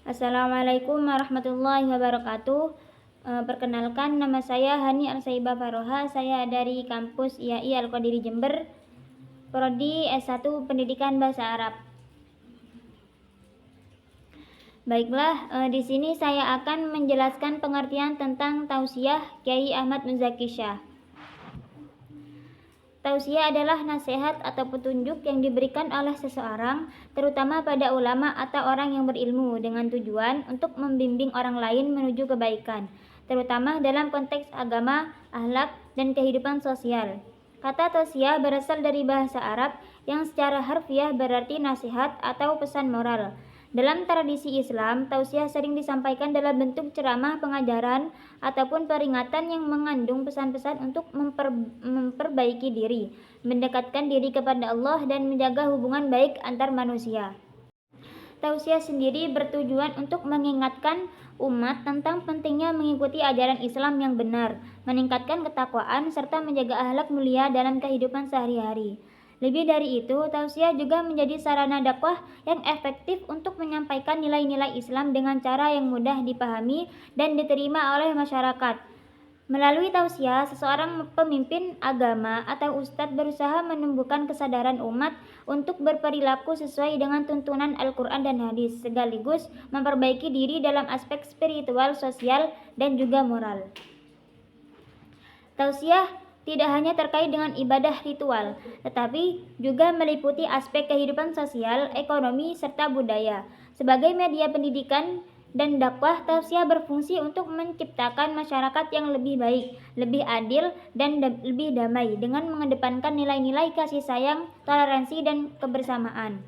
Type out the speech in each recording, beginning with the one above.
Assalamualaikum warahmatullahi wabarakatuh. Perkenalkan, nama saya Hani Al-Saibah Faroha. Saya dari kampus IAI Al-Qadiri Jember, Prodi S1 Pendidikan Bahasa Arab. Baiklah, di sini saya akan menjelaskan pengertian tentang tausiah Kiai Ahmad Muzaki Syah. Tausiah adalah nasihat atau petunjuk yang diberikan oleh seseorang, terutama pada ulama atau orang yang berilmu, dengan tujuan untuk membimbing orang lain menuju kebaikan, terutama dalam konteks agama, akhlak, dan kehidupan sosial. Kata tausiah berasal dari bahasa Arab yang secara harfiah berarti nasihat atau pesan moral. Dalam tradisi Islam, tausiah sering disampaikan dalam bentuk ceramah, pengajaran, ataupun peringatan yang mengandung pesan-pesan untuk memperbaiki diri, mendekatkan diri kepada Allah, dan menjaga hubungan baik antar manusia. Tausiah sendiri bertujuan untuk mengingatkan umat tentang pentingnya mengikuti ajaran Islam yang benar, meningkatkan ketakwaan, serta menjaga akhlak mulia dalam kehidupan sehari-hari. Lebih dari itu, tausiah juga menjadi sarana dakwah yang efektif untuk menyampaikan nilai-nilai Islam dengan cara yang mudah dipahami dan diterima oleh masyarakat. Melalui tausiah, seseorang pemimpin agama atau ustadz berusaha menumbuhkan kesadaran umat untuk berperilaku sesuai dengan tuntunan Al-Quran dan hadis, sekaligus memperbaiki diri dalam aspek spiritual, sosial, dan juga moral. Tausiah tidak hanya terkait dengan ibadah ritual, tetapi juga meliputi aspek kehidupan sosial, ekonomi, serta budaya. Sebagai media pendidikan dan dakwah, tausiah berfungsi untuk menciptakan masyarakat yang lebih baik, lebih adil, dan lebih damai dengan mengedepankan nilai-nilai kasih sayang, toleransi, dan kebersamaan.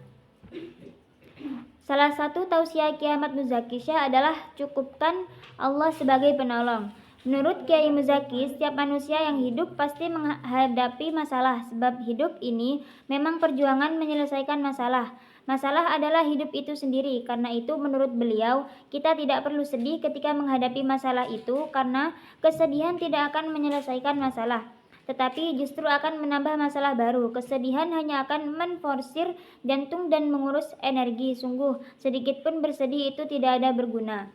Salah satu tausiah Kiai Ahmad Muzaki Syah adalah cukupkan Allah sebagai penolong. Menurut Kiai Muzaki, setiap manusia yang hidup pasti menghadapi masalah, sebab hidup ini memang perjuangan menyelesaikan masalah. Masalah adalah hidup itu sendiri. Karena itu menurut beliau, kita tidak perlu sedih ketika menghadapi masalah itu, karena kesedihan tidak akan menyelesaikan masalah, tetapi justru akan menambah masalah baru. Kesedihan hanya akan menforsir jantung dan mengurus energi. Sungguh, sedikit pun bersedih itu tidak ada berguna.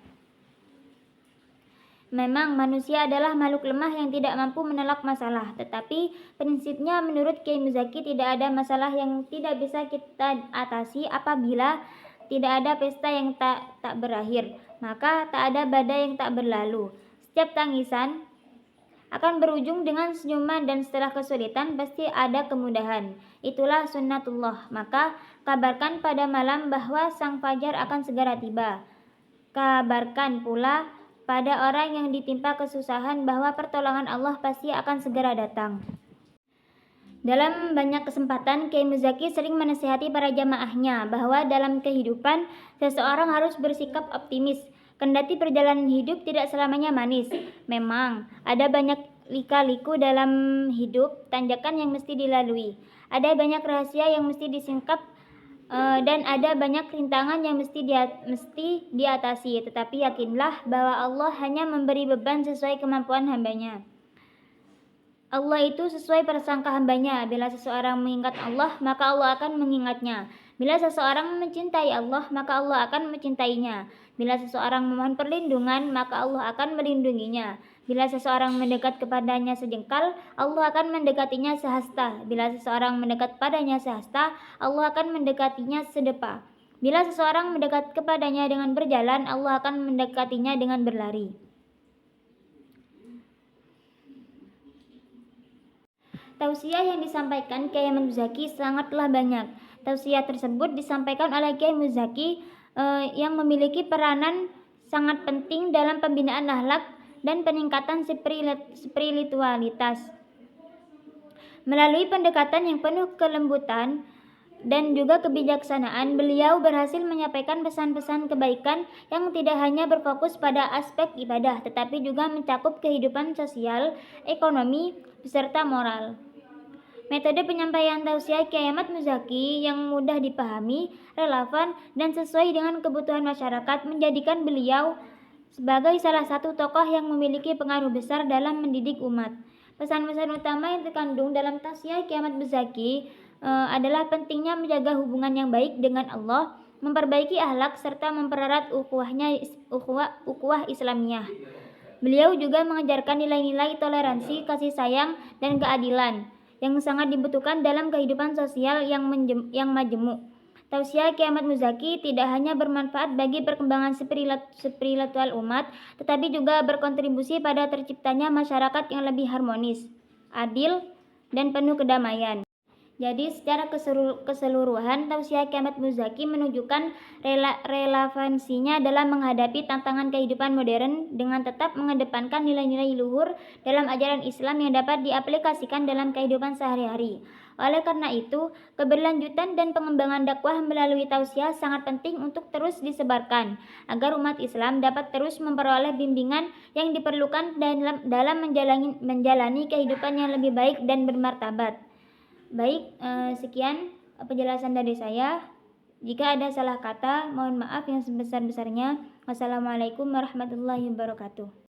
Memang manusia adalah makhluk lemah yang tidak mampu menolak masalah, tetapi prinsipnya menurut Kiai Muzaki tidak ada masalah yang tidak bisa kita atasi apabila tidak ada pesta yang tak berakhir, maka tak ada badai yang tak berlalu. Setiap tangisan akan berujung dengan senyuman, dan setelah kesulitan pasti ada kemudahan. Itulah sunnatullah. Maka kabarkan pada malam bahwa sang fajar akan segera tiba. Kabarkan pula pada orang yang ditimpa kesusahan bahwa pertolongan Allah pasti akan segera datang. Dalam banyak kesempatan, Kiai Muzaki sering menasihati para jamaahnya bahwa dalam kehidupan seseorang harus bersikap optimis. Kendati perjalanan hidup tidak selamanya manis, memang ada banyak lika-liku dalam hidup, tanjakan yang mesti dilalui. Ada banyak rahasia yang mesti disingkap, dan ada banyak rintangan yang mesti diatasi. Tetapi yakinlah bahwa Allah hanya memberi beban sesuai kemampuan hambanya. Allah itu sesuai prasangka hambanya. Bila seseorang mengingat Allah, maka Allah akan mengingatnya. Bila seseorang mencintai Allah, maka Allah akan mencintainya. Bila seseorang memohon perlindungan, maka Allah akan melindunginya. Bila seseorang mendekat kepadanya sejengkal, Allah akan mendekatinya sehasta. Bila seseorang mendekat padanya sehasta, Allah akan mendekatinya sedepa. Bila seseorang mendekat kepadanya dengan berjalan, Allah akan mendekatinya dengan berlari. Tausiah yang disampaikan Kiai Muzaki sangatlah banyak. Tausiah tersebut disampaikan oleh Kiai Muzaki yang memiliki peranan sangat penting dalam pembinaan akhlak dan peningkatan spiritualitas. Melalui pendekatan yang penuh kelembutan dan juga kebijaksanaan, beliau berhasil menyampaikan pesan-pesan kebaikan yang tidak hanya berfokus pada aspek ibadah, tetapi juga mencakup kehidupan sosial, ekonomi, beserta moral. Metode penyampaian tausiah Kiai Ahmad Muzaki yang mudah dipahami, relevan, dan sesuai dengan kebutuhan masyarakat menjadikan beliau sebagai salah satu tokoh yang memiliki pengaruh besar dalam mendidik umat. Pesan-pesan utama yang terkandung dalam tausiah Kiai Ahmad Muzaki adalah pentingnya menjaga hubungan yang baik dengan Allah, memperbaiki akhlak serta mempererat ukhuwah Islamiyah. Beliau juga mengajarkan nilai-nilai toleransi, kasih sayang, dan keadilan yang sangat dibutuhkan dalam kehidupan sosial yang majemuk. Tausiah Kiai Ahmad Muzaki tidak hanya bermanfaat bagi perkembangan spiritual umat, tetapi juga berkontribusi pada terciptanya masyarakat yang lebih harmonis, adil, dan penuh kedamaian. Jadi secara keseluruhan, tausiah Kiai Ahmad Muzaki menunjukkan relevansinya dalam menghadapi tantangan kehidupan modern dengan tetap mengedepankan nilai-nilai luhur dalam ajaran Islam yang dapat diaplikasikan dalam kehidupan sehari-hari. Oleh karena itu, keberlanjutan dan pengembangan dakwah melalui tausiah sangat penting untuk terus disebarkan, agar umat Islam dapat terus memperoleh bimbingan yang diperlukan dalam menjalani kehidupan yang lebih baik dan bermartabat. Baik, sekian penjelasan dari saya. Jika ada salah kata, mohon maaf yang sebesar-besarnya. Wassalamualaikum warahmatullahi wabarakatuh.